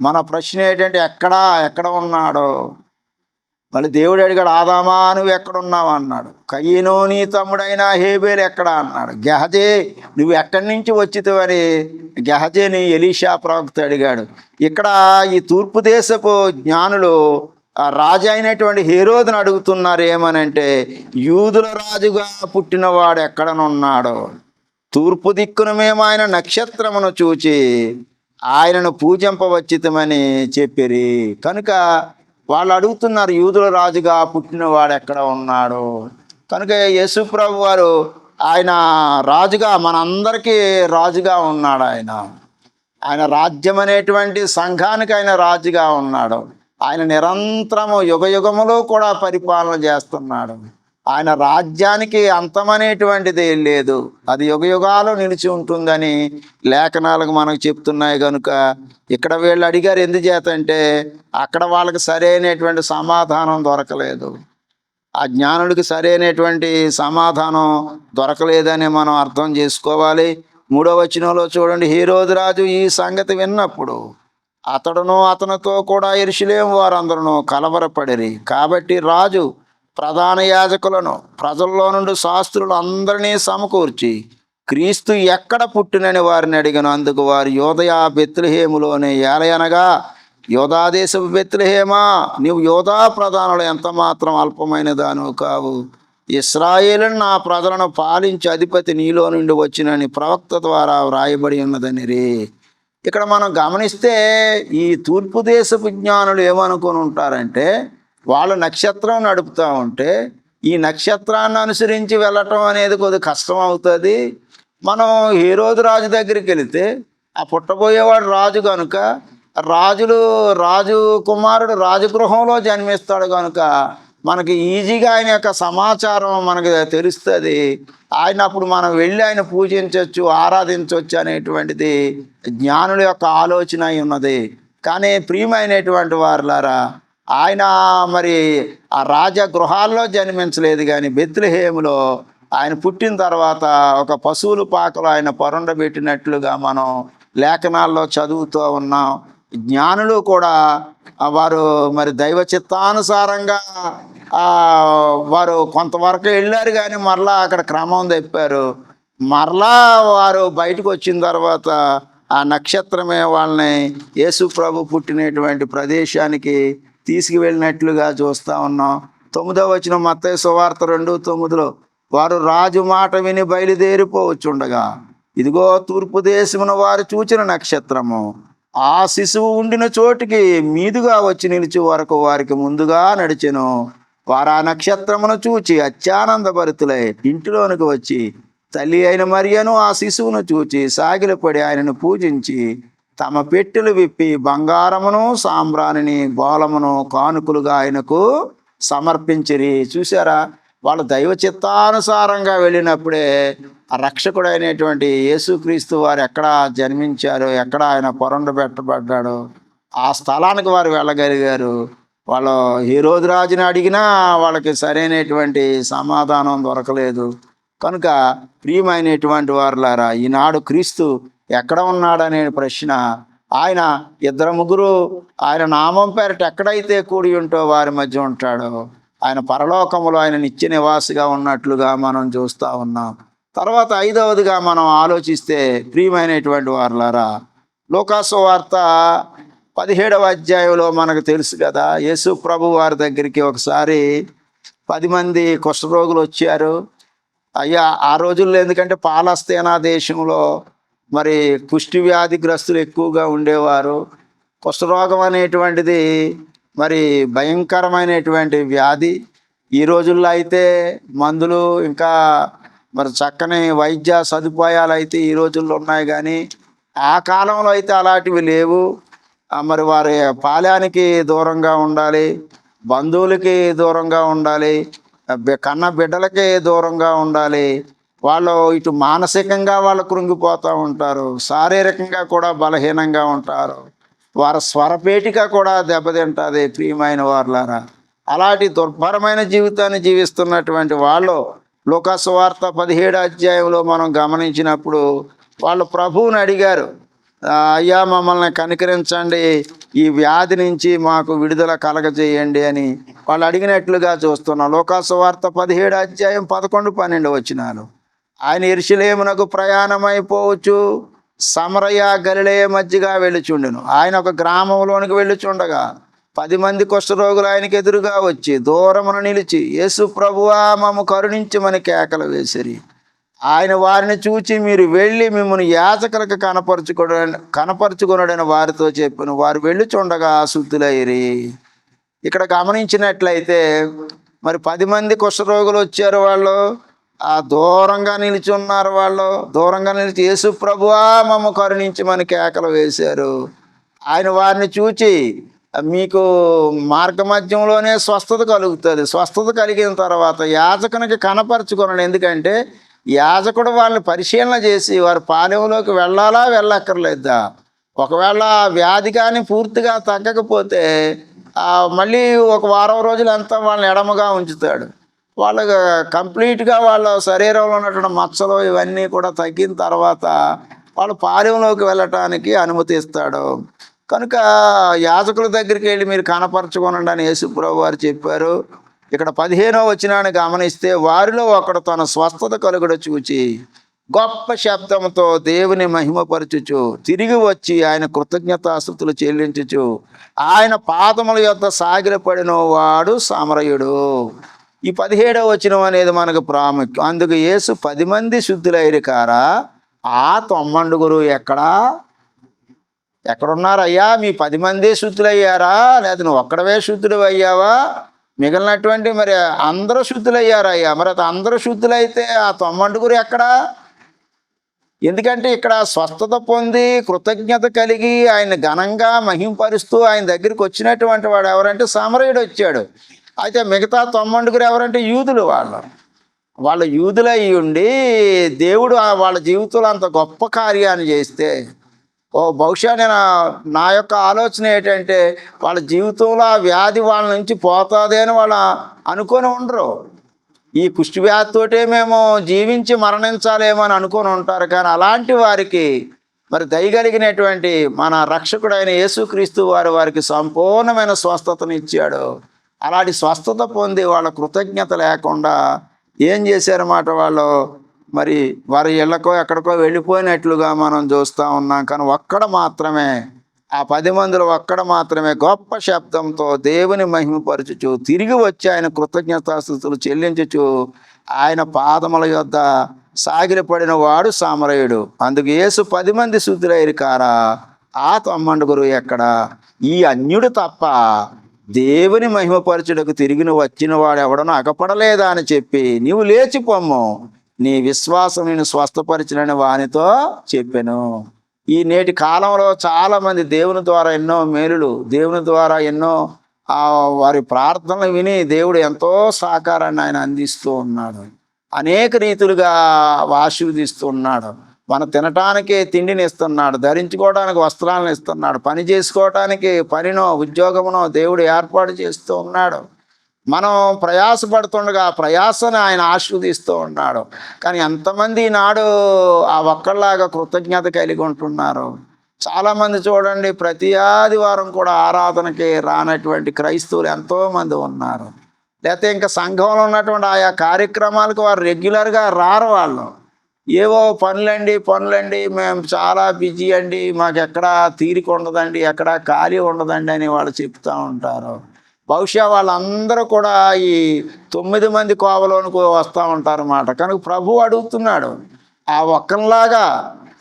మన ప్రశ్న ఏంటంటే ఎక్కడ ఉన్నాడో? మళ్ళీ దేవుడు అడిగాడు, ఆదామా నువ్వు ఎక్కడున్నావు అన్నాడు. కయీను నీ తమ్ముడైన హేబేలు ఎక్కడ అన్నాడు. గెహజీ నువ్వు ఎక్కడి నుంచి వచ్చితవని గెహజీని ఎలీషా ప్రవక్త అడిగాడు. ఇక్కడ ఈ తూర్పు దేశపు జ్ఞానులు ఆ రాజు అయినటువంటి హేరోదును అడుగుతున్నారు ఏమనంటే, యూదుల రాజుగా పుట్టినవాడు ఎక్కడనున్నాడో. తూర్పు దిక్కున మేము ఆయన నక్షత్రమును చూచి ఆయనను పూజింపవచ్చితమని చెప్పిరి. కనుక వాళ్ళు అడుగుతున్నారు యూదుల రాజుగా పుట్టినవాడు ఎక్కడ ఉన్నాడు. కనుక యేసు ప్రభు వారు ఆయన రాజుగా, మనందరికీ రాజుగా ఉన్నాడు. ఆయన రాజ్యం అనేటువంటి సంఘానికి ఆయన రాజుగా ఉన్నాడు. ఆయన నిరంతరము యుగయుగములో కూడా పరిపాలన చేస్తున్నాడు. ఆయన రాజ్యానికి అంతమనేటువంటిది లేదు, అది యుగయుగాలు నిలిచి ఉంటుందని లేఖనాలకు మనకు చెప్తున్నాయి. కనుక ఇక్కడ వీళ్ళు అడిగారు ఎందుచేత అంటే అక్కడ వాళ్ళకి సరైనటువంటి సమాధానం దొరకలేదు. ఆ జ్ఞానుడికి సరైనటువంటి సమాధానం దొరకలేదని మనం అర్థం చేసుకోవాలి. 3వ వచనంలో చూడండి, హేరోదు రాజు ఈ సంగతి విన్నప్పుడు అతడును అతనితో కూడా యెరూషలేము వారందరూ కలవరపడిరి. కాబట్టి రాజు ప్రధాన యాజకులను ప్రజల్లో నుండి శాస్త్రులు అందరినీ సమకూర్చి క్రీస్తు ఎక్కడ పుట్టినని వారిని అడిగాను. అందుకు వారు యోదయ బెత్లెహేములోనే. ఏలయనగా యోధాదేశపు బెత్లెహేమా, నీవు యోధా ప్రధానులు ఎంత మాత్రం అల్పమైన దాను కావు. ఇశ్రాయేలును నా ప్రజలను పాలించి అధిపతి నీలో నుండి వచ్చినని ప్రవక్త ద్వారా వ్రాయబడి ఉన్నదని రే. ఇక్కడ మనం గమనిస్తే ఈ తూర్పు దేశపు జ్ఞానులు ఏమనుకొని ఉంటారంటే, వాళ్ళు నక్షత్రం నడుపుతూ ఉంటే ఈ నక్షత్రాన్ని అనుసరించి వెళ్ళటం అనేది కొద్దిగా కష్టం అవుతుంది. మనం హేరోదు రాజు దగ్గరికి వెళితే ఆ పుట్టబోయేవాడు రాజు కనుక, రాజు కుమారుడు రాజగృహంలో జన్మిస్తాడు కనుక మనకి ఈజీగా ఆయన యొక్క సమాచారం మనకి తెలుస్తుంది. ఆయన అప్పుడు మనం వెళ్ళి ఆయన పూజించవచ్చు, ఆరాధించవచ్చు అనేటువంటిది జ్ఞానుల యొక్క ఆలోచన అయి ఉన్నది. కానీ ప్రియమైనటువంటి వారులారా, ఆయన మరి ఆ రాజగృహాల్లో జన్మించలేదు, కానీ బెత్లెహేములో ఆయన పుట్టిన తర్వాత ఒక పశువుల పాకలో ఆయన పరుండబెట్టినట్లుగా మనం లేఖనాల్లో చదువుతూ ఉన్నాం. జ్ఞానులు కూడా వారు మరి దైవ చిత్తానుసారంగా వారు కొంతవరకు వెళ్ళారు, కానీ మరలా అక్కడ క్రమం తెప్పారు. మరలా వారు బయటకు వచ్చిన తర్వాత ఆ నక్షత్రమే వాళ్ళని యేసు ప్రభు పుట్టినటువంటి ప్రదేశానికి తీసుకువెళ్ళినట్లుగా చూస్తూ ఉన్నాం. 9వ వచనం మత్తయి సువార్త 2:9, వారు రాజు మాట విని బయలుదేరిపోవచ్చుండగా ఇదిగో తూర్పు దేశమున వారు చూచిన నక్షత్రము ఆ శిశువు ఉండిన చోటికి మీదుగా వచ్చి నిలిచి వరకు వారికి ముందుగా నడిచెను. వారు ఆ నక్షత్రమును చూచి అత్యానందభరితులై ఇంటిలోనికి వచ్చి తల్లి అయిన మరియను ఆ శిశువును చూచి సాగిలపడి ఆయనను పూజించి తమ పెట్టెలు విప్పి బంగారమును సాంబ్రాణిని బోలమును కానుకలుగా ఆయనకు సమర్పించిరి. చూసారా, వాళ్ళు దైవ చిత్తానుసారంగా వెళ్ళినప్పుడే ఆ రక్షకుడైనటువంటి యేసుక్రీస్తు వారు ఎక్కడ జన్మించారు, ఎక్కడ ఆయన పొరండబెట్టబడ్డాడు, ఆ స్థలానికి వారు వెళ్ళగలిగారు. వాళ్ళు హేరోదు రాజుని అడిగినా వాళ్ళకి సరైనటువంటి సమాధానం దొరకలేదు. కనుక ప్రియమైనటువంటి వారులారా, ఈనాడు క్రీస్తు ఎక్కడ ఉన్నాడనే ప్రశ్న, ఆయన 2-3 ఆయన నామం పేరట ఎక్కడైతే కూడి ఉంటో వారి మధ్య ఉంటాడో, ఆయన పరలోకములో ఆయన నిత్య నివాసిగా ఉన్నట్లుగా మనం చూస్తూ ఉన్నాం. తర్వాత 5వదిగా మనం ఆలోచిస్తే ప్రియమైనటువంటి వారులారా, లూకాసు వార్త 17వ అధ్యాయంలో మనకు తెలుసు కదా, యేసు ప్రభు వారి దగ్గరికి ఒకసారి 10 మంది కుష్ఠరోగులు వచ్చారు. అయ్యా, ఆ రోజుల్లో ఎందుకంటే పాలస్తీనా దేశంలో మరి కుష్టి వ్యాధిగ్రస్తులు ఎక్కువగా ఉండేవారు. కుష్ఠరోగం అనేటువంటిది మరి భయంకరమైనటువంటి వ్యాధి. ఈ రోజుల్లో అయితే మందులు ఇంకా మరి చక్కని వైద్య సదుపాయాలు అయితే ఈ రోజుల్లో ఉన్నాయి, కానీ ఆ కాలంలో అయితే అలాంటివి లేవు. మరి వారి పాలయానికి దూరంగా ఉండాలి, బంధువులకి దూరంగా ఉండాలి, కన్న బిడ్డలకి దూరంగా ఉండాలి. వాళ్ళు ఇటు మానసికంగా వాళ్ళు కృంగిపోతూ ఉంటారు, శారీరకంగా కూడా బలహీనంగా ఉంటారు, వారి స్వరపేటిక కూడా దెబ్బతింటుంది. ప్రియమైన వారులారా, అలాంటి దుర్భరమైన జీవితాన్ని జీవిస్తున్నటువంటి వాళ్ళు లూకాసు వార్త 17వ అధ్యాయంలో మనం గమనించినప్పుడు వాళ్ళు ప్రభువుని అడిగారు, అయ్యా మమ్మల్ని కనికరించండి, ఈ వ్యాధి నుంచి మాకు విడుదల కలగజేయండి అని వాళ్ళు అడిగినట్లుగా చూస్తున్నాం. లూకాసు వార్త 17వ అధ్యాయం 11-12 వచనాలు. ఆయన యెరూషలేమునకు ప్రయాణమైపోవచ్చు సమరయ గలిలయ మధ్యగా వెళ్ళుచుండెను. ఆయన ఒక గ్రామంలోనికి వెళ్ళుచుండగా 10 మంది కుష్ఠరోగులు ఆయనకు ఎదురుగా వచ్చి దూరమున నిలిచి యేసు ప్రభువా మమ్ము కరుణించమని కేకలు వేసిరి. ఆయన వారిని చూచి మీరు వెళ్ళి మిమ్మల్ని యాజకులకు కనపరుచుకొనడని వారితో చెప్పాను. వారు వెళ్ళుచుండగా శుద్ధులైరి. ఇక్కడ గమనించినట్లయితే మరి 10 మంది కుష్ఠరోగులు వచ్చారు. వాళ్ళు ఆ దూరంగా నిలిచి ఉన్నారు. వాళ్ళు దూరంగా నిలిచి యేసు ప్రభువా మమ్ము కరుణించమని కేకలు వేశారు. ఆయన వారిని చూచి మీకు మార్గ మధ్యంలోనే స్వస్థత కలుగుతుంది. స్వస్థత కలిగిన తర్వాత యాజకునికి కనపరుచుకున్నాడు. ఎందుకంటే యాజకుడు వాళ్ళని పరిశీలన చేసి వారి పాలెంలోకి వెళ్ళాలా వెళ్ళక్కర్లేదా, ఒకవేళ వ్యాధి కానీ పూర్తిగా తగ్గకపోతే మళ్ళీ ఒక వారం రోజులు అంతా వాళ్ళని ఎడమగా ఉంచుతాడు. వాళ్ళకి కంప్లీట్గా వాళ్ళ శరీరంలో ఉన్నటువంటి మచ్చలు ఇవన్నీ కూడా తగ్గిన తర్వాత వాళ్ళు పాలెంలోకి వెళ్ళటానికి అనుమతిస్తాడు. కనుక యాజకుల దగ్గరికి వెళ్ళి మీరు కనపరచుకోనండి అని యేసుప్రభు వారు చెప్పారు. ఇక్కడ 15వ వచనాన్ని గమనిస్తే వారిలో ఒకడు తన స్వస్థత కలుగుట చూచి గొప్ప శబ్దంతో దేవుని మహిమపరచుచు తిరిగి వచ్చి ఆయన కృతజ్ఞతాస్తుతులు చెల్లించుచు ఆయన పాదముల యొద్ద సాగిలపడిన వాడు సమరయుడు. ఈ 17వ వచనం అనేది మనకు ప్రాముఖ్యం. అందుకు యేసు 10 మంది శుద్ధులైరు కారా, ఆ 90 ఎక్కడున్నారయ్యా? మీ 10 మంది శుద్ధులయ్యారా, లేదా నువ్వు ఒక్కడవే శుద్ధుడు అయ్యావా? మిగిలినటువంటి మరి అందరూ శుద్ధులయ్యారయ్యా. మరి అందరూ శుద్ధులైతే ఆ 90 ఎక్కడా? ఎందుకంటే ఇక్కడ స్వస్థత పొంది కృతజ్ఞత కలిగి ఆయన ఘనంగా మహింపరుస్తూ ఆయన దగ్గరికి వచ్చినటువంటి వాడు ఎవరంటే సమరయుడు వచ్చాడు. అయితే మిగతా 90 ఎవరంటే యూదులు. వాళ్ళ యూదులై ఉండి దేవుడు వాళ్ళ జీవితంలో అంత గొప్ప కార్యాన్ని చేస్తే, బహుశా నా యొక్క ఆలోచన ఏంటంటే వాళ్ళ జీవితంలో ఆ వ్యాధి వాళ్ళ నుంచి పోతుంది అని వాళ్ళు అనుకొని ఉండరు. ఈ కుష్టి వ్యాధితోటే మేము జీవించి మరణించాలేమో అని అనుకొని ఉంటారు. కానీ అలాంటి వారికి మరి దయగలిగినటువంటి మన రక్షకుడైన యేసుక్రీస్తు వారికి సంపూర్ణమైన స్వస్థతను ఇచ్చాడు. అలాంటి స్వస్థత పొంది వాళ్ళ కృతజ్ఞత లేకుండా ఏం చేశారన్నమాట, వాళ్ళు మరి వారి ఇళ్ళకో ఎక్కడికో వెళ్ళిపోయినట్లుగా మనం చూస్తూ ఉన్నాం. కానీ మాత్రమే ఆ 10 మందిలో మాత్రమే గొప్ప శబ్దంతో దేవుని మహిమపరచుచు తిరిగి వచ్చి ఆయన కృతజ్ఞతాస్తుతులు చెల్లించుచు ఆయన పాదముల యొద్ద సాగిలపడిన వాడు సమరయుడు. అందుకు యేసు 10 మంది శుద్ధులైరు కారా, ఆ 90 ఎక్కడా? ఈ అన్యుడు తప్ప దేవుని మహిమపరచుటకు తిరిగి వచ్చిన వాడు ఎవడనో అగపడలేదా అని చెప్పి నీవు లేచి పొమ్ము, నీ విశ్వాసం నేను స్వస్థపరిచినని వానితో చెప్పాను. ఈ నేటి కాలంలో చాలామంది దేవుని ద్వారా ఎన్నో మేలులు, దేవుని ద్వారా ఎన్నో వారి ప్రార్థనలు విని దేవుడు ఎంతో సహకారాన్ని ఆయన అందిస్తూ ఉన్నాడు. అనేక రీతులుగా ఆశీర్వదిస్తూ ఉన్నాడు. మనం తినటానికి తిండిని ఇస్తున్నాడు, ధరించుకోవడానికి వస్త్రాలను ఇస్తున్నాడు, పని చేసుకోవటానికి పనినో ఉద్యోగమునో దేవుడు ఏర్పాటు చేస్తూ ఉన్నాడు. మనం ప్రయాసపడుతుండగా ప్రయాసను ఆయన ఆశీర్వదిస్తూ ఉన్నాడు. కానీ ఎంతమంది నాడు ఆ ఒక్కళ్ళలాగా కృతజ్ఞత కలిగి ఉంటున్నారు? చాలామంది చూడండి, ప్రతి ఆదివారం కూడా ఆరాధనకి రానటువంటి క్రైస్తవులు ఎంతోమంది ఉన్నారు. లేకపోతే ఇంకా సంఘంలో ఉన్నటువంటి ఆయా కార్యక్రమాలకు వారు రెగ్యులర్గా రారు. వాళ్ళు ఏవో పనులండి, మేము చాలా బిజీ అండి, మాకు ఎక్కడా తీరిక ఉండదండి, ఎక్కడా ఖాళీ ఉండదండి అని వాళ్ళు చెప్తూ ఉంటారు. బహుశా వాళ్ళందరూ కూడా ఈ 9 మంది కోవలోనికి వస్తూ ఉంటారన్నమాట. కనుక ప్రభు అడుగుతున్నాడు, ఆ ఒక్కలాగా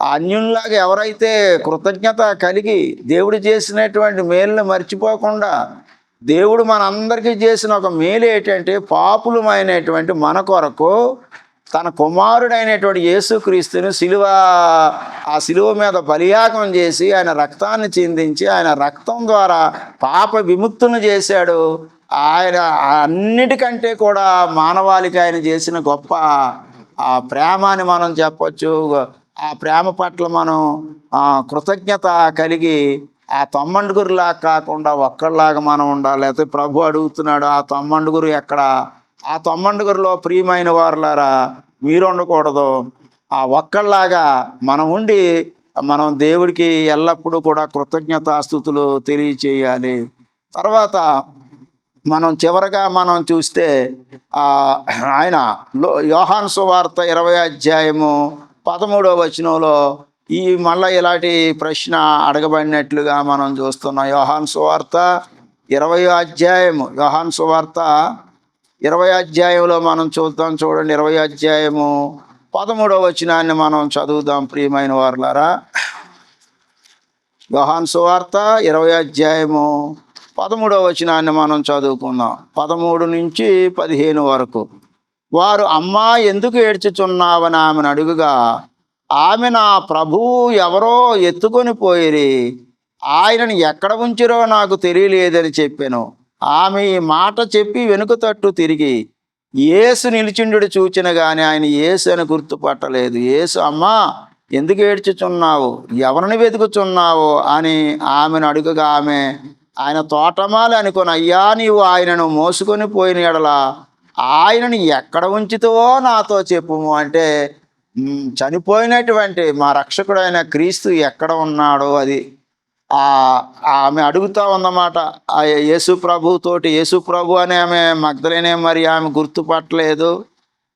ఆ అన్యుల్లాగా ఎవరైతే కృతజ్ఞత కలిగి దేవుడు చేసినటువంటి మేలును మర్చిపోకుండా, దేవుడు మనందరికీ చేసిన ఒక మేలు ఏంటంటే పాపులమైనటువంటి మన కొరకు తన కుమారుడైనటువంటి యేసుక్రీస్తుని ఆ శిలువ మీద బలియాగం చేసి ఆయన రక్తాన్ని చిందించి ఆయన రక్తం ద్వారా పాప విముక్తులను చేశాడు. ఆయన అన్నిటికంటే కూడా మానవాళికి ఆయన చేసిన గొప్ప ఆ ప్రేమని మనం చెప్పొచ్చు. ఆ ప్రేమ పట్ల మనం కృతజ్ఞత కలిగి ఆ 90 కాకుండా ఒక్కళ్ళలాగా మనం ఉండాలి. లేకపోతే ప్రభు అడుగుతున్నాడు, ఆ 90 ఎక్కడ? ఆ 90లో ప్రియమైన వారులారా మీరు ఉండకూడదు. ఆ ఒక్కళ్ళలాగా మనం ఉండి మనం దేవుడికి ఎల్లప్పుడూ కూడా కృతజ్ఞతాస్తుతులు తెలియచేయాలి. తర్వాత మనం చివరగా మనం చూస్తే ఆయన యోహాను సువార్త 20వ అధ్యాయము 13వ వచనంలో మళ్ళీ ఇలాంటి ప్రశ్న అడగబడినట్లుగా మనం చూస్తున్నాం. యోహాను సువార్త 20వ అధ్యాయము 20వ అధ్యాయంలో మనం చూడండి. 20వ అధ్యాయము 13వ వచనాన్ని మనం చదువుదాం ప్రియమైన వారులారా. యోహాను సువార్త 20వ అధ్యాయము 13వ వచనాన్ని మనం చదువుకుందాం. 13 నుంచి 15 వరకు. వారు, అమ్మా ఎందుకు ఏడ్చుచున్నావని ఆమెను అడుగుగా, ఆమె, నా ప్రభువు ఎవరో ఎత్తుకొని పోయిరి, ఆయనను ఎక్కడ ఉంచిరో నాకు తెలియలేదని చెప్పాను. ఆమె ఈ మాట చెప్పి వెనుక తట్టు తిరిగి యేసు నిలిచిండు చూచిన గాని ఆయన యేసు అని గుర్తుపట్టలేదు. యేసు, అమ్మా ఎందుకు ఏడ్చుచున్నావు, ఎవరిని వెతుకుచున్నావు అని ఆమెను అడుగగా, ఆమె ఆయన తోటమాలి అనుకొని, అయ్యా నీవు ఆయనను మోసుకొని పోయిన ఎడల ఆయనను ఎక్కడ ఉంచుతావో నాతో చెప్పుము. అంటే చనిపోయినటువంటి మా రక్షకుడైన క్రీస్తు ఎక్కడ ఉన్నాడో అది ఆమె అడుగుతా ఉందన్నమాట. యేసు ప్రభుతోటి. యేసు ప్రభు అని ఆమె మగ్దలేనే మరి ఆమె గుర్తుపట్టలేదు.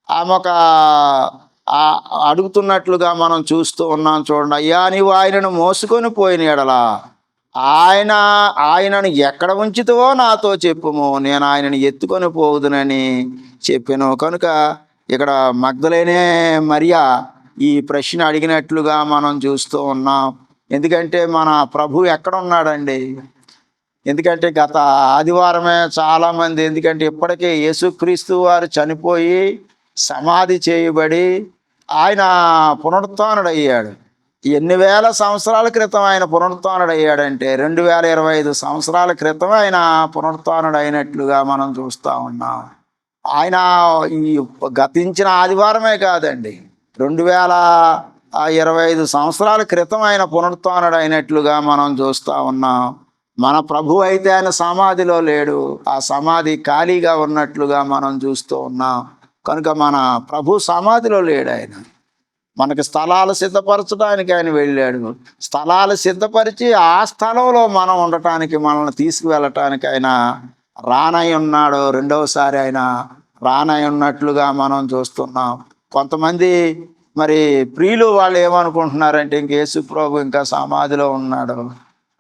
ఆమె ఒక ఆ అడుగుతున్నట్లుగా మనం చూస్తూ ఉన్నాం. చూడండి, అయ్యా నీవు ఆయనను మోసుకొని పోయిన ఎడల ఆయనను ఎక్కడ ఉంచుతావో నాతో చెప్పుము, నేను ఆయనను ఎత్తుకొని పోవుదునని చెప్పాను. కనుక ఇక్కడ మగ్దలేనే మరియా ఈ ప్రశ్న అడిగినట్లుగా మనం చూస్తూ ఉన్నాం. ఎందుకంటే మన ప్రభు ఎక్కడ ఉన్నాడండి? ఎందుకంటే గత ఆదివారమే చాలామంది, ఎందుకంటే ఇప్పటికే యేసుక్రీస్తు వారు చనిపోయి సమాధి చేయబడి ఆయన పునరుత్థానుడయ్యాడు. ఎన్ని వేల సంవత్సరాల క్రితం ఆయన పునరుత్థానుడయ్యాడంటే 2025 సంవత్సరాల క్రితం ఆయన పునరుత్థానుడైనట్లుగా మనం చూస్తూ ఉన్నాం. ఆయన ఈ గతించిన ఆదివారమే కాదండి, 2025 సంవత్సరాల క్రితం ఆయన పునరుత్థానుడైనట్లుగా మనం చూస్తూ ఉన్నాం. మన ప్రభు అయితే ఆయన సమాధిలో లేడు, ఆ సమాధి ఖాళీగా ఉన్నట్లుగా మనం చూస్తూ ఉన్నాం. కనుక మన ప్రభు సమాధిలో లేడు, ఆయన మనకి స్థలాలు సిద్ధపరచడానికి ఆయన వెళ్ళాడు. స్థలాలు సిద్ధపరిచి ఆ స్థలంలో మనం ఉండటానికి, మనల్ని తీసుకువెళ్ళటానికి ఆయన రానై ఉన్నాడు. రెండవసారి ఆయన రానై ఉన్నట్లుగా మనం చూస్తున్నాం. కొంతమంది మరి ప్రియులు వాళ్ళు ఏమనుకుంటున్నారంటే ఇంక యేసు ప్రభు ఇంకా సమాధిలో ఉన్నాడు,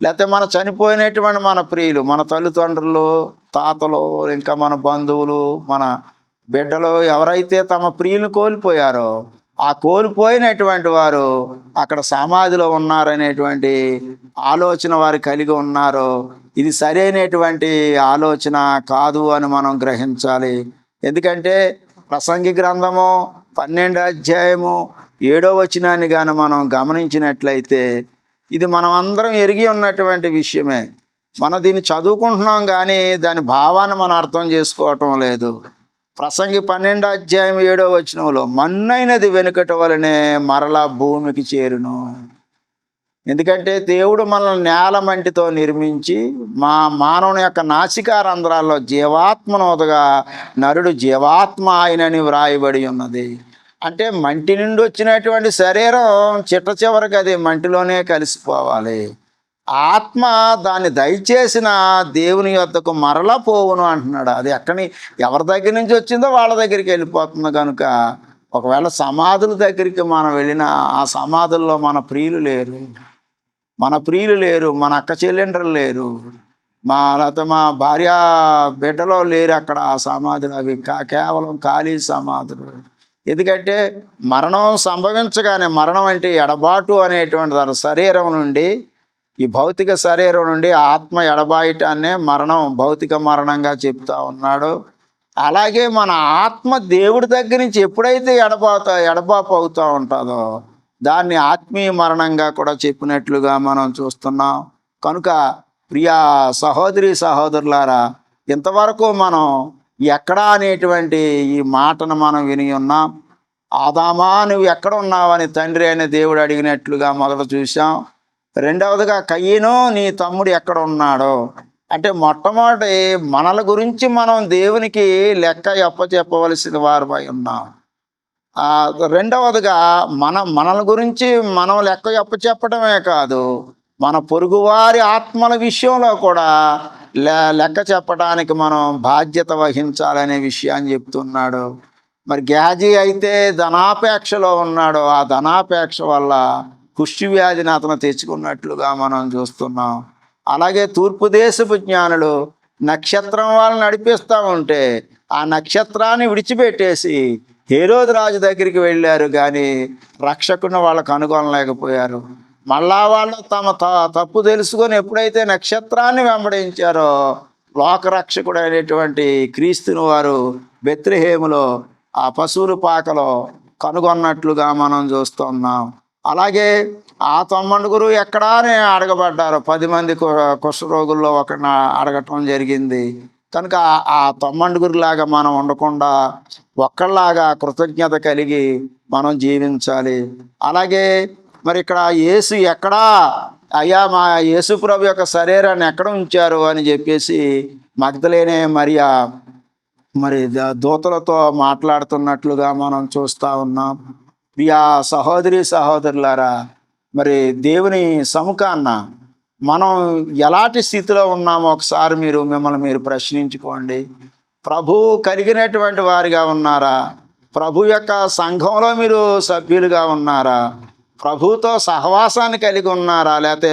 లేకపోతే మన చనిపోయినటువంటి మన ప్రియులు, మన తల్లిదండ్రులు, తాతలు, ఇంకా మన బంధువులు, మన బిడ్డలు ఎవరైతే తమ ప్రియులు కోల్పోయారో ఆ కోల్పోయినటువంటి వారు అక్కడ సమాధిలో ఉన్నారనేటువంటి ఆలోచన వారు కలిగి ఉన్నారు. ఇది సరైనటువంటి ఆలోచన కాదు అని మనం గ్రహించాలి. ఎందుకంటే ప్రసంగి గ్రంథము 12వ అధ్యాయము 7వ వచనాన్ని కానీ మనం గమనించినట్లయితే ఇది మనం అందరం ఎరిగి ఉన్నటువంటి విషయమే. మనం దీన్ని చదువుకుంటున్నాం కానీ దాని భావాన్ని మనం అర్థం చేసుకోవటం లేదు. ప్రసంగి 12వ అధ్యాయం 7వ వచనంలో మన్నైనది వెనుకట వలనే మరలా భూమికి చేరును. ఎందుకంటే దేవుడు మనల్ని నేల మంటితో నిర్మించి మానవుని యొక్క నాసికా రంధ్రాల్లో జీవాత్మనోదగా నరుడు జీవాత్మ ఆయనని వ్రాయబడి ఉన్నది. అంటే మంటి నుండి వచ్చినటువంటి శరీరం చిట్ట చివరికి అది మంటిలోనే కలిసిపోవాలి. ఆత్మ దాన్ని దయచేసిన దేవుని యొద్దకు మరలా పోవును అంటున్నాడు. అది ఎవరి దగ్గర నుంచి వచ్చిందో వాళ్ళ దగ్గరికి వెళ్ళిపోతుంది. కనుక ఒకవేళ సమాధుల దగ్గరికి మనం వెళ్ళినా ఆ సమాధుల్లో మన ప్రియులు లేరు, మన అక్క చెల్లెండ్రులు లేరు, లేకపోతే మా భార్య బిడ్డలో లేరు అక్కడ ఆ సమాధులు. అవి కేవలం ఖాళీ సమాధులు. ఎందుకంటే మరణం సంభవించగానే, మరణం అంటే ఎడబాటు అనేటువంటి శరీరం నుండి, ఈ భౌతిక శరీరం నుండి ఆత్మ ఎడబాయటాన్నే మరణం, భౌతిక మరణంగా చెప్తా ఉన్నాడు. అలాగే మన ఆత్మ దేవుడి దగ్గర నుంచి ఎప్పుడైతే ఎడబాపు అవుతూ ఉంటుందో దాన్ని ఆత్మీయ మరణంగా కూడా చెప్పినట్లుగా మనం చూస్తున్నాం. కనుక ప్రియా సహోదరి సహోదరులారా, ఇంతవరకు మనం ఎక్కడా అనేటువంటి ఈ మాటను మనం విని ఉన్నాం. ఆదామా నువ్వు ఎక్కడ ఉన్నావని తండ్రి అయిన దేవుడు అడిగినట్లుగా మొదట చూసాం. రెండవదిగా కయ్యను నీ తమ్ముడు ఎక్కడ ఉన్నాడో అంటే మొట్టమొదటి మనల గురించి మనం దేవునికి లెక్క చెప్పవలసిన వారిపై ఉన్నాం. రెండవదిగా మనల గురించి మనం లెక్క చెప్పడమే కాదు, మన పొరుగువారి ఆత్మల విషయంలో కూడా లెక్క చెప్పడానికి మనం బాధ్యత వహించాలనే విషయాన్ని చెప్తున్నాడు. మరి గేహజీ అయితే ధనాపేక్షలో ఉన్నాడు. ఆ ధనాపేక్ష వల్ల కుష్టి వ్యాధిని అతను తెచ్చుకున్నట్లుగా మనం చూస్తున్నాం. అలాగే తూర్పు దేశపు జ్ఞానులు నక్షత్రం వాళ్ళని నడిపిస్తూ ఉంటే ఆ నక్షత్రాన్ని విడిచిపెట్టేసి హేరోదు రాజు దగ్గరికి వెళ్ళారు, కానీ రక్షకుని వాళ్ళు కనుగొనలేకపోయారు. మళ్ళా వాళ్ళు తమ తప్పు తెలుసుకొని ఎప్పుడైతే నక్షత్రాన్ని వెంబడించారో లోకరక్షకుడు అయినటువంటి క్రీస్తుని వారు బెత్లెహేములో ఆ పశువుల పాకలో కనుగొన్నట్లుగా మనం చూస్తున్నాం. అలాగే ఆ 90 ఎక్కడా అని అడగబడ్డారు. 10 మంది కుష్ఠరోగుల్లో ఒకరిని అడగటం జరిగింది. కనుక ఆ 90 లాగా మనం ఉండకుండా ఒక్కళ్ళలాగా కృతజ్ఞత కలిగి మనం జీవించాలి. అలాగే మరి ఇక్కడ యేసు ఎక్కడా, అయ్యా మా యేసు ప్రభు యొక్క శరీరాన్ని ఎక్కడ ఉంచారు అని చెప్పేసి మగ్దలేనే మరియా మరి దూతలతో మాట్లాడుతున్నట్లుగా మనం చూస్తూ ఉన్నాం. ప్రియా సహోదరి సహోదరులారా, మరి దేవుని సముఖాన్న మనం ఎలాంటి స్థితిలో ఉన్నామో ఒకసారి మిమ్మల్ని మీరు ప్రశ్నించుకోండి. ప్రభువు కలిగినటువంటి వారిగా ఉన్నారా? ప్రభు యొక్క సంఘంలో మీరు సభ్యులుగా ఉన్నారా? ప్రభుతో సహవాసాన్ని కలిగి ఉన్నారా? లేకపోతే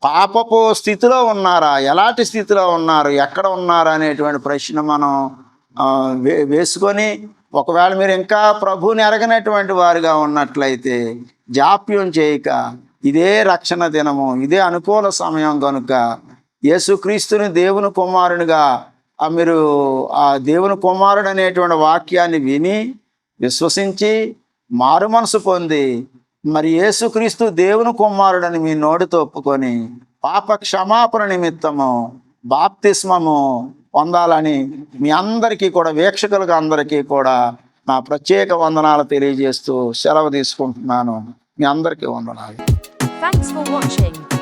పాపపు స్థితిలో ఉన్నారా? ఎలాంటి స్థితిలో ఉన్నారు? ఎక్కడ ఉన్నారు అనేటువంటి ప్రశ్న మనం వేసుకొని, ఒకవేళ మీరు ఇంకా ప్రభువుని ఎరగనటువంటి వారుగా ఉన్నట్లయితే జాప్యం చేయక, ఇదే రక్షణ దినము, ఇదే అనుకూల సమయం కనుక యేసుక్రీస్తుని దేవుని కుమారునిగా మీరు ఆ దేవుని కుమారుడు అనేటువంటి వాక్యాన్ని విని విశ్వసించి మారు మనసు పొంది, మరి యేసుక్రీస్తు దేవుని కుమారుడని మీ నోటితో ఒప్పుకొని పాప క్షమాపణ నిమిత్తము బాప్తిస్మము పొందాలని మీ అందరికీ కూడా, వీక్షకులకు అందరికీ కూడా నా ప్రత్యేక వందనాలు తెలియజేస్తూ సెలవు తీసుకుంటున్నాను. మీ అందరికీ వందనాలు. Thanks for watching.